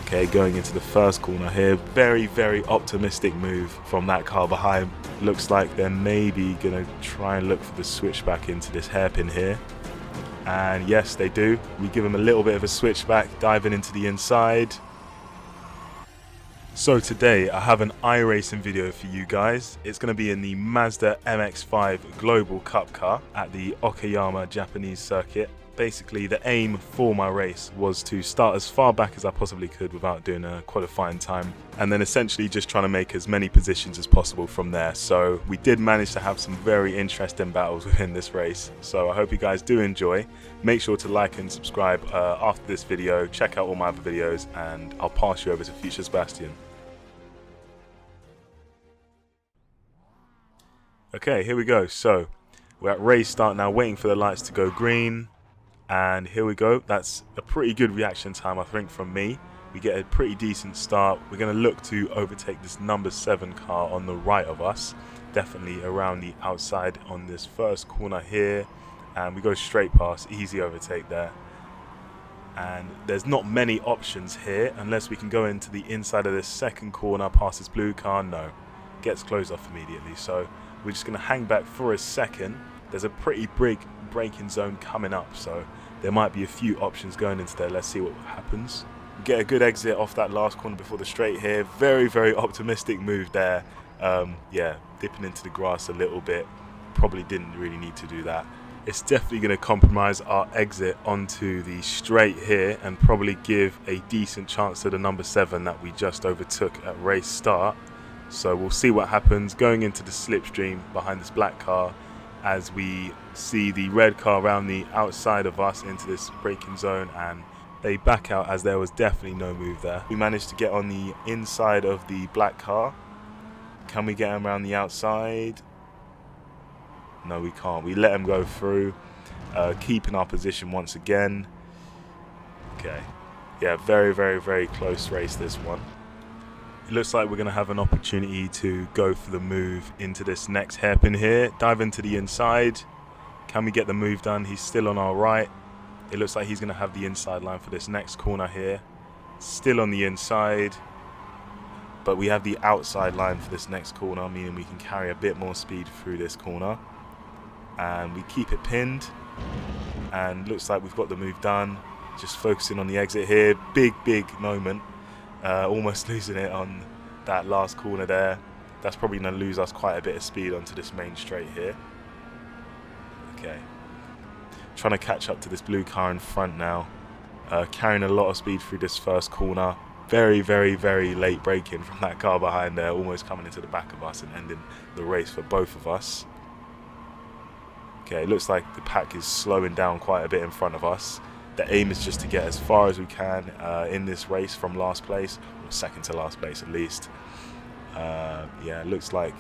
Okay, going into the first corner here. Very, very optimistic move from that car behind. Looks like they're maybe going to try and look for the switchback into this hairpin here. And yes, they do. We give them a little bit of a switchback, diving into the inside. So today I have an iRacing video for you guys. It's going to be in the Mazda MX5 Global Cup car at the Okayama Japanese circuit. Basically, the aim for my race was to start as far back as I possibly could without doing a qualifying time, and then essentially just trying to make as many positions as possible from there. So we did manage to have some very interesting battles within this race. So I hope you guys do enjoy. Make sure to like and subscribe after this video. Check out all my other videos, and I'll pass you over to Future Sebastian. Okay, here we go. So we're at race start now, waiting for the lights to go green. And here we go. That's a pretty good reaction time, I think, from me. We get a pretty decent start. We're going to look to overtake this number 7 car on the right of us. Definitely around the outside on this first corner here. And we go straight past. Easy overtake there. And there's not many options here unless we can go into the inside of this second corner past this blue car. No. Gets closed off immediately. So we're just going to hang back for a second. There's a pretty big braking zone coming up, so there might be a few options going into there. Let's see what happens. We get a good exit off that last corner before the straight here. Very, very optimistic move there. Yeah, dipping into the grass a little bit. Probably didn't really need to do that. It's definitely going to compromise our exit onto the straight here and probably give a decent chance to the number 7 that we just overtook at race start. So we'll see what happens going into the slipstream behind this black car, as we see the red car around the outside of us into this braking zone, and they back out as there was definitely no move there. We managed to get on the inside of the black car. Can we get him around the outside? No, we can't. We let him go through, keeping our position once again. Okay, yeah, very, very, very close race this one. It looks like we're going to have an opportunity to go for the move into this next hairpin here. Dive into the inside. Can we get the move done? He's still on our right. It looks like he's going to have the inside line for this next corner here. Still on the inside. But we have the outside line for this next corner, meaning we can carry a bit more speed through this corner. And we keep it pinned. And looks like we've got the move done. Just focusing on the exit here. Big, big moment. Almost losing it on that last corner there. That's probably going to lose us quite a bit of speed onto this main straight here. Okay. Trying to catch up to this blue car in front now. Carrying a lot of speed through this first corner. Very, very, very late braking from that car behind there. Almost coming into the back of us and ending the race for both of us. Okay, it looks like the pack is slowing down quite a bit in front of us. The aim is just to get as far as we can in this race from last place, or second to last place at least. Yeah, it looks like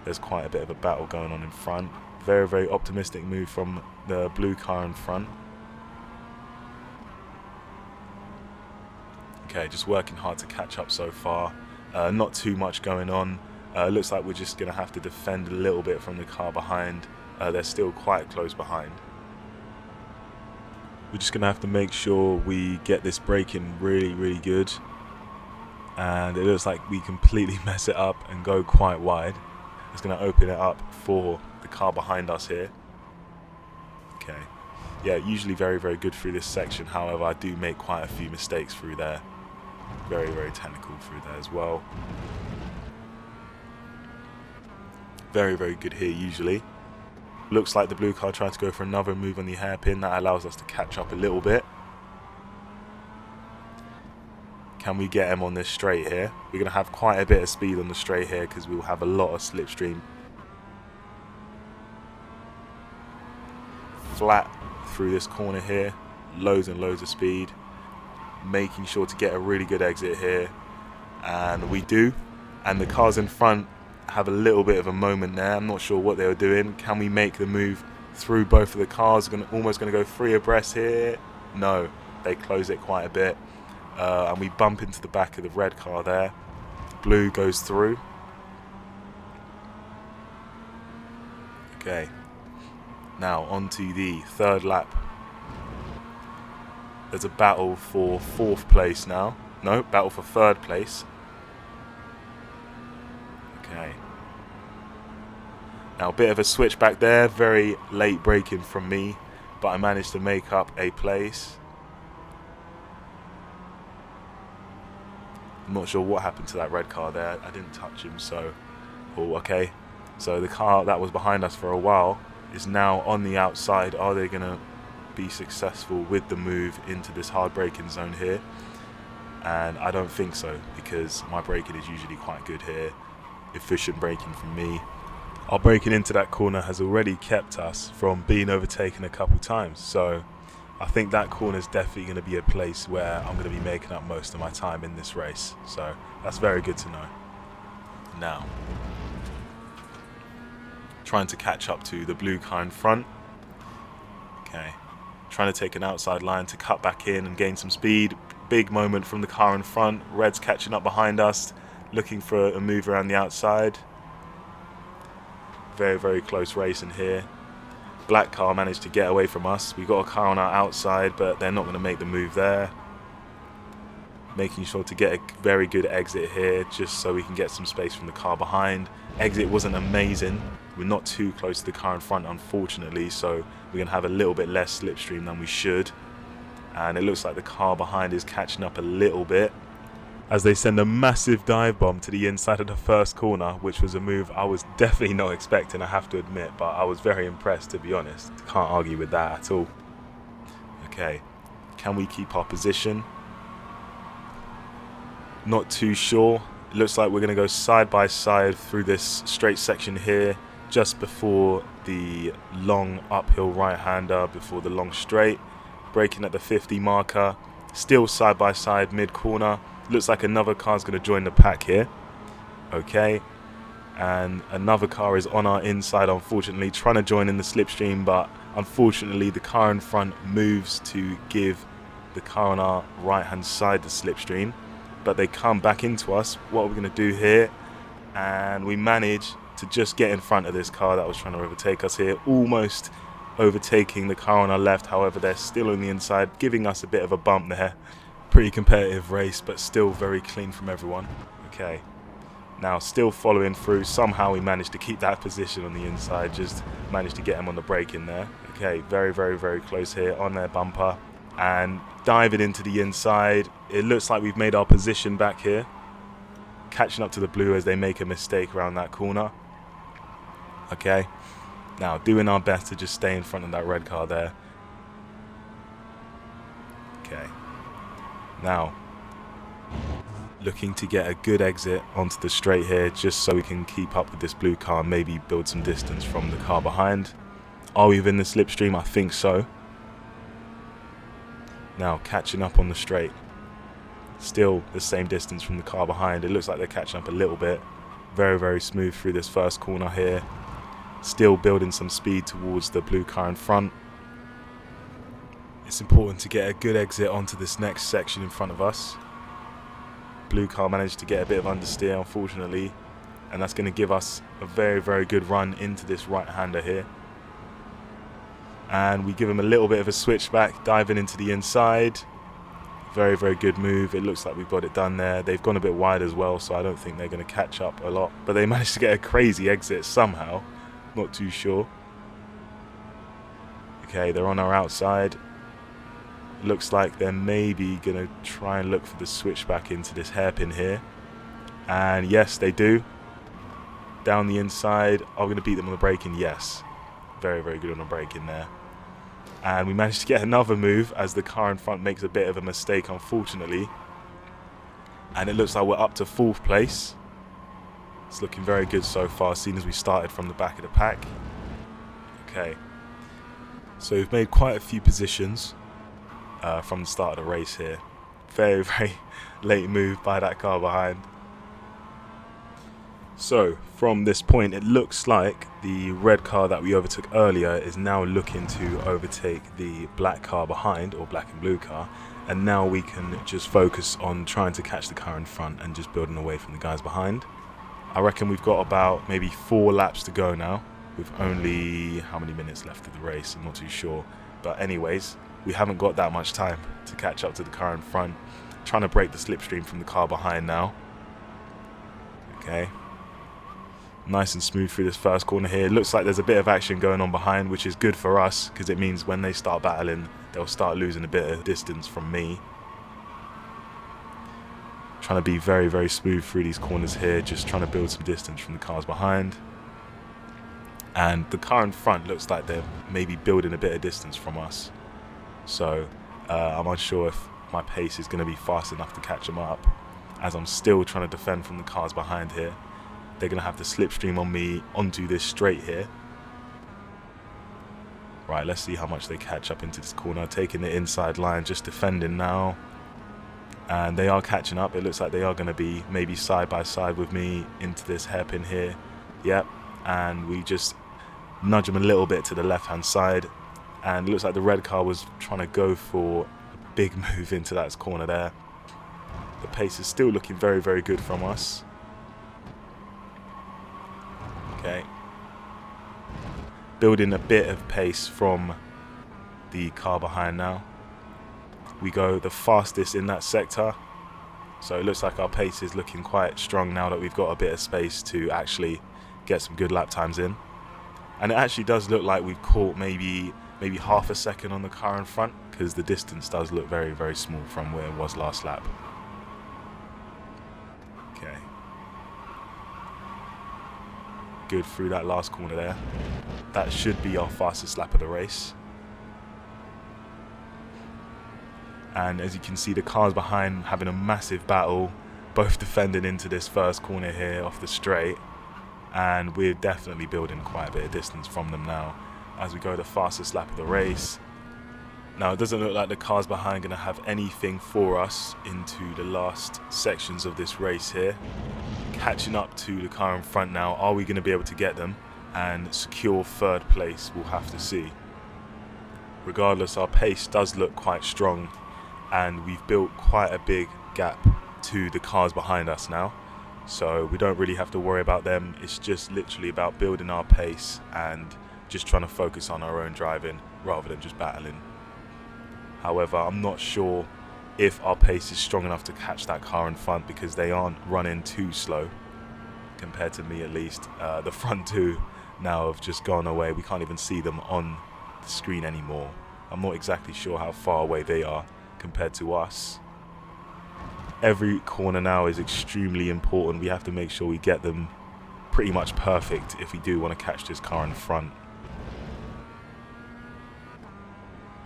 there's quite a bit of a battle going on in front. Very, very optimistic move from the blue car in front. Okay, just working hard to catch up so far. Not too much going on. Looks like we're just going to have to defend a little bit from the car behind. They're still quite close behind. We're just going to have to make sure we get this braking really, really good. And it looks like we completely mess it up and go quite wide. It's going to open it up for the car behind us here. Okay. Yeah, usually very, very good through this section. However, I do make quite a few mistakes through there. Very, very technical through there as well. Very, very good here usually. Looks like the blue car tried to go for another move on the hairpin. That allows us to catch up a little bit. Can we get him on this straight here? We're going to have quite a bit of speed on the straight here because we'll have a lot of slipstream. Flat through this corner here. Loads and loads of speed. Making sure to get a really good exit here. And we do. And the cars in front have a little bit of a moment there. I'm not sure what they were doing. Can we make the move through both of the cars? Almost going to go 3 abreast here. No, they close it quite a bit. And we bump into the back of the red car there. Blue goes through. Okay. Now onto the 3rd lap. There's a battle for 4th place now. No, battle for third place. Okay. Now a bit of a switch back there, very late braking from me, but I managed to make up a place. I'm not sure what happened to that red car there. I didn't touch him, so... Oh, okay. So the car that was behind us for a while is now on the outside. Are they going to be successful with the move into this hard braking zone here? And I don't think so, because my braking is usually quite good here. Efficient braking from me. Our braking into that corner has already kept us from being overtaken a couple times, so I think that corner is definitely going to be a place where I'm going to be making up most of my time in this race, so that's very good to know. Now, trying to catch up to the blue car in front. Okay, trying to take an outside line to cut back in and gain some speed. Big moment from the car in front. Red's catching up behind us, looking for a move around the outside. Very, very close race in here. Black car managed to get away from us. We've got a car on our outside, but they're not going to make the move there. Making sure to get a very good exit here, just so we can get some space from the car behind. Exit wasn't amazing. We're not too close to the car in front, unfortunately, so we're going to have a little bit less slipstream than we should. And it looks like the car behind is catching up a little bit, as they send a massive dive bomb to the inside of the first corner, which was a move I was definitely not expecting, I have to admit, but I was very impressed, to be honest. Can't argue with that at all. Okay, can we keep our position? Not too sure. It looks like we're going to go side by side through this straight section here, just before the long uphill right-hander, before the long straight. Braking at the 50 marker, still side by side mid-corner. Looks like another car is going to join the pack here. Okay, and another car is on our inside, unfortunately, trying to join in the slipstream, but unfortunately the car in front moves to give the car on our right hand side the slipstream, but they come back into us. What are we going to do here? And we manage to just get in front of this car that was trying to overtake us here, almost overtaking the car on our left. However, they're still on the inside, giving us a bit of a bump there. Pretty competitive race, but still very clean from everyone. Okay, now still following through. Somehow we managed to keep that position on the inside, just managed to get him on the brake in there. Okay, very, very, very close here on their bumper, and diving into the inside. It looks like we've made our position back here, catching up to the blue as they make a mistake around that corner. Okay, now doing our best to just stay in front of that red car there. Okay, now looking to get a good exit onto the straight here, just so we can keep up with this blue car and maybe build some distance from the car behind. Are we within the slipstream? I think so. Now catching up on the straight, still the same distance from the car behind. It looks like they're catching up a little bit. Very, very smooth through this first corner here, still building some speed towards the blue car in front. It's important to get a good exit onto this next section in front of us. Blue car managed to get a bit of understeer, unfortunately, and that's going to give us a very, very good run into this right-hander here. And we give him a little bit of a switchback, diving into the inside. Very, very good move. It looks like we've got it done there. They've gone a bit wide as well, so I don't think they're going to catch up a lot. But they managed to get a crazy exit somehow. Not too sure. Okay, they're on our outside. Looks like they're maybe going to try and look for the switchback into this hairpin here. And yes, they do. Down the inside. Are we going to beat them on the braking? Yes. Very, very good on the braking there. And we managed to get another move as the car in front makes a bit of a mistake, unfortunately. And it looks like we're up to 4th place. It's looking very good so far, seeing as we started from the back of the pack. Okay. So we've made quite a few positions from the start of the race here. Very, very late move by that car behind. So from this point, it looks like the red car that we overtook earlier is now looking to overtake the black car behind, or black and blue car, and now we can just focus on trying to catch the car in front and just building away from the guys behind. I reckon we've got about maybe 4 laps to go now, with only how many minutes left of the race, I'm not too sure. But anyways, we haven't got that much time to catch up to the car in front. trying to break the slipstream from the car behind now. Okay. Nice and smooth through this first corner here. Looks like there's a bit of action going on behind, which is good for us because it means when they start battling, they'll start losing a bit of distance from me. Trying to be very, very smooth through these corners here, just trying to build some distance from the cars behind. And the car in front looks like they're maybe building a bit of distance from us. So I'm unsure if my pace is going to be fast enough to catch them up, as I'm still trying to defend from the cars behind here. They're going to have to slipstream on me onto this straight here. Right, let's see how much they catch up into this corner. Taking the inside line, just defending now. And they are catching up. It looks like they are going to be maybe side by side with me into this hairpin here. Yep, and we just nudge them a little bit to the left-hand side. And it looks like the red car was trying to go for a big move into that corner there. The pace is still looking very, very good from us. Okay. Building a bit of pace from the car behind now. We go the fastest in that sector. So it looks like our pace is looking quite strong now that we've got a bit of space to actually get some good lap times in. And it actually does look like we've caught maybe half a second on the car in front, because the distance does look very, very small from where it was last lap. Okay. Good through that last corner there. That should be our fastest lap of the race. And as you can see, the cars behind having a massive battle, both defending into this first corner here off the straight. And we're definitely building quite a bit of distance from them now as we go the fastest lap of the race. Now, it doesn't look like the cars behind are going to have anything for us into the last sections of this race here. Catching up to the car in front now. Are we going to be able to get them and secure third place? We'll have to see. Regardless, our pace does look quite strong, and we've built quite a big gap to the cars behind us now. So we don't really have to worry about them. It's just literally about building our pace and just trying to focus on our own driving rather than just battling. However, I'm not sure if our pace is strong enough to catch that car in front, because they aren't running too slow compared to me, at least. The front two now have just gone away. We can't even see them on the screen anymore. I'm not exactly sure how far away they are compared to us. Every corner now is extremely important. We have to make sure we get them pretty much perfect if we do want to catch this car in front.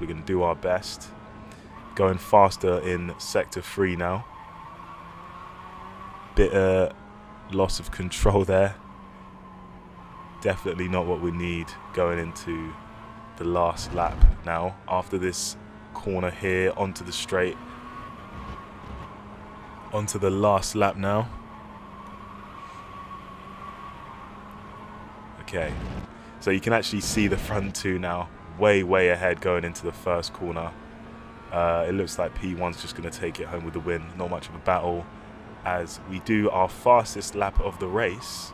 We're going to do our best. Going faster in sector 3 now. Bit of loss of control there. Definitely not what we need going into the last lap now. After this corner here, onto the straight. Onto the last lap now. Okay. So you can actually see the front two now way ahead going into the first corner. It looks like P1's just going to take it home with the win. Not much of a battle as we do our fastest lap of the race.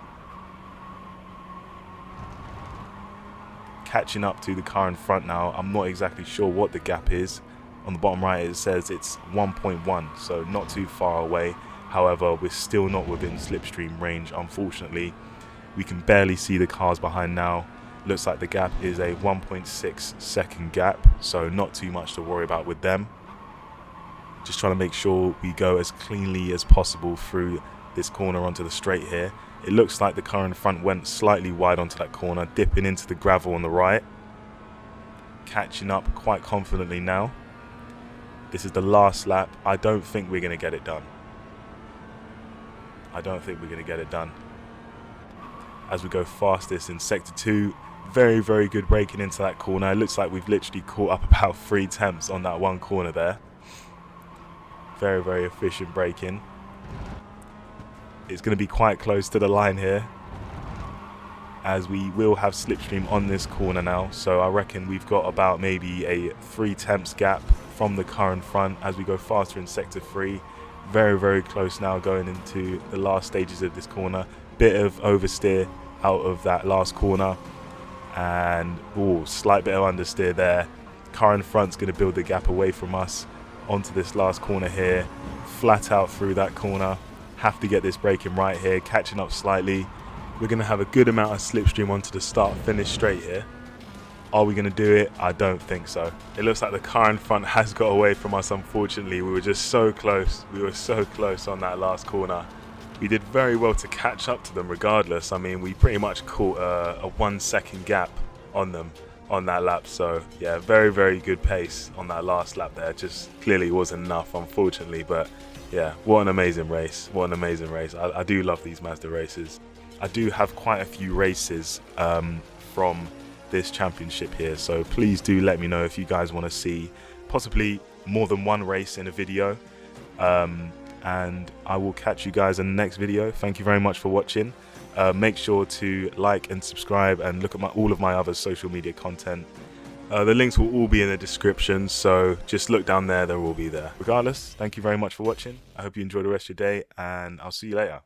Catching up to the car in front now. I'm not exactly sure what the gap is. On the bottom right it says it's 1.1, so not too far away. However, we're still not within slipstream range, unfortunately. We can barely see the cars behind now. Looks like the gap is a 1.6 second gap, so not too much to worry about with them. Just trying to make sure we go as cleanly as possible through this corner onto the straight here. It looks like the car in front went slightly wide onto that corner, dipping into the gravel on the right. Catching up quite confidently now. This is the last lap. I don't think we're going to get it done. I don't think we're going to get it done. As we go fastest in sector 2, very good braking into that corner. It looks like we've literally caught up about 3 tenths on that one corner there. Very efficient braking. It's going to be quite close to the line here, as we will have slipstream on this corner now. So I reckon we've got about maybe a 3 tenths gap from the car in front as we go faster in sector 3. Very close now going into the last stages of this corner. Bit of oversteer out of that last corner, and slight bit of understeer there. Car in front's going to build the gap away from us onto this last corner here. flat out through that corner. Have to get this braking right here, catching up slightly. We're going to have a good amount of slipstream onto the start-finish straight here. Are we going to do it? I don't think so. It looks like the car in front has got away from us, unfortunately. We were just so close. We were so close on that last corner. We did very well to catch up to them regardless. I mean, we pretty much caught a 1 second gap on them on that lap. So, yeah, very, very good pace on that last lap there. Just clearly wasn't enough, unfortunately. But, yeah, what an amazing race. What an amazing race. I do love these Mazda races. I do have quite a few races from this championship here, so please do let me know if you guys want to see possibly more than one race in a video, and I will catch you guys in the next video. Thank you very much for watching. Make sure to like and subscribe and look at all of my other social media content. The links will all be in the description, so just look down there, they'll all be there. Regardless, thank you very much for watching. I hope you enjoy the rest of your day, and I'll see you later.